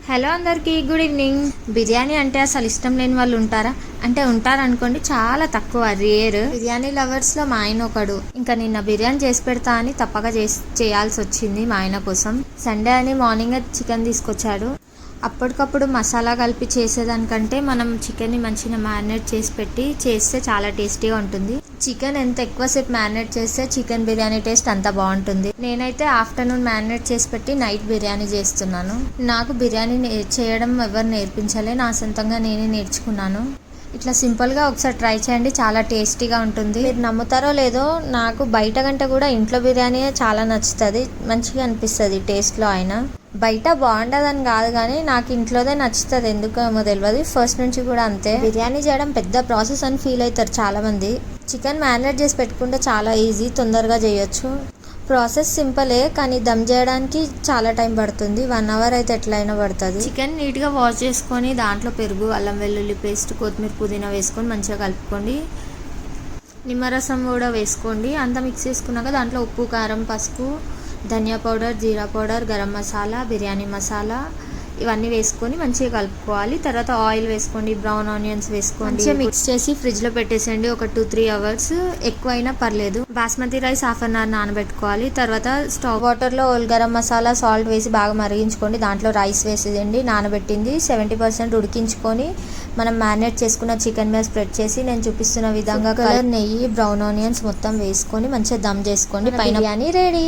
Hello అందరికీ good evening. Biryani అంటే అసలు ఇష్టం లేని వాళ్ళు ఉంటారా? అంటే ఉంటారనుకోండి, చాలా తక్కువ, రేర్. బిర్యానీ లవర్స్లో మా ఆయన ఒకడు. ఇంకా నిన్న బిర్యానీ చేసి పెడతా అని తప్పక చేయాల్సి వచ్చింది మా ఆయన కోసం. సండే అని మార్నింగ్ చికెన్ తీసుకొచ్చాడు. అప్పటికప్పుడు మసాలా కలిపి చేసేదానికంటే మనం చికెన్ని మంచిగా మ్యారినేట్ చేసి పెట్టి చేస్తే చాలా టేస్టీగా ఉంటుంది. చికెన్ ఎంత ఎక్కువసేపు మ్యారినేట్ చేస్తే చికెన్ బిర్యానీ టేస్ట్ అంత బాగుంటుంది. నేనైతే ఆఫ్టర్నూన్ మ్యారినేట్ చేసి పెట్టి నైట్ బిర్యానీ చేస్తున్నాను. నాకు బిర్యానీ చేయడం ఎవరు నేర్పించలే, నా సొంతంగా నేనే నేర్చుకున్నాను. ఇట్లా సింపుల్గా ఒకసారి ట్రై చేయండి, చాలా టేస్టీగా ఉంటుంది. మీరు నమ్ముతారో లేదో, నాకు బయట కంటే కూడా ఇంట్లో బిర్యానీ చాలా నచ్చుతుంది, మంచిగా అనిపిస్తుంది టేస్ట్లో. అయినా బయట బాగుండదని కాదు, కానీ నాకు ఇంట్లోదే నచ్చుతుంది, ఎందుకేమో తెలియదు. ఫస్ట్ నుంచి కూడా అంతే. బిర్యానీ చేయడం పెద్ద ప్రాసెస్ అని ఫీల్ అవుతారు చాలామంది. చికెన్ మ్యారినేట్ చేసి పెట్టుకుంటే చాలా ఈజీ, తొందరగా చేయొచ్చు. ప్రాసెస్ సింపులే, కానీ దమ్ చేయడానికి చాలా టైం పడుతుంది. 1 అవర్ అయితే ఎట్లయినా పడుతుంది. చికెన్ నీట్గా వాష్ చేసుకొని దాంట్లో పెరుగు, అల్లం వెల్లుల్లి పేస్ట్, కొత్తిమీర, పుదీనా వేసుకొని మంచిగా కలుపుకోండి. నిమ్మరసం కూడా వేసుకోండి. అంతా మిక్స్ చేసుకున్నాక దాంట్లో ఉప్పు, కారం, పసుపు, ధనియా పౌడర్, జీరా పౌడర్, గరం మసాలా, బిర్యానీ మసాలా ఇవన్నీ వేసుకొని మంచిగా కలుపుకోవాలి. తర్వాత ఆయిల్ వేసుకోండి, బ్రౌన్ ఆనియన్స్ వేసుకోండి, మంచిగా మిక్స్ చేసి ఫ్రిడ్జ్లో పెట్టేసేయండి ఒక 2-3 అవర్స్. ఎక్కువైనా పర్లేదు. బాస్మతి రైస్ 1/2 అవర్ నానబెట్టుకోవాలి. తర్వాత స్టవ్ వాటర్లో గరం మసాలా, సాల్ట్ వేసి బాగా మరిగించుకోండి. దాంట్లో రైస్ వేసేయండి, నానబెట్టింది. 70% ఉడికించుకొని మనం మ్యారినేట్ చేసుకున్న చికెన్ మీద స్ప్రెడ్ చేసి నేను చూపిస్తున్న విధంగా కలర్, నెయ్యి, బ్రౌన్ ఆనియన్స్ మొత్తం వేసుకొని మంచిగా దమ్ చేసుకోండి. పైన బిర్యానీ రెడీ.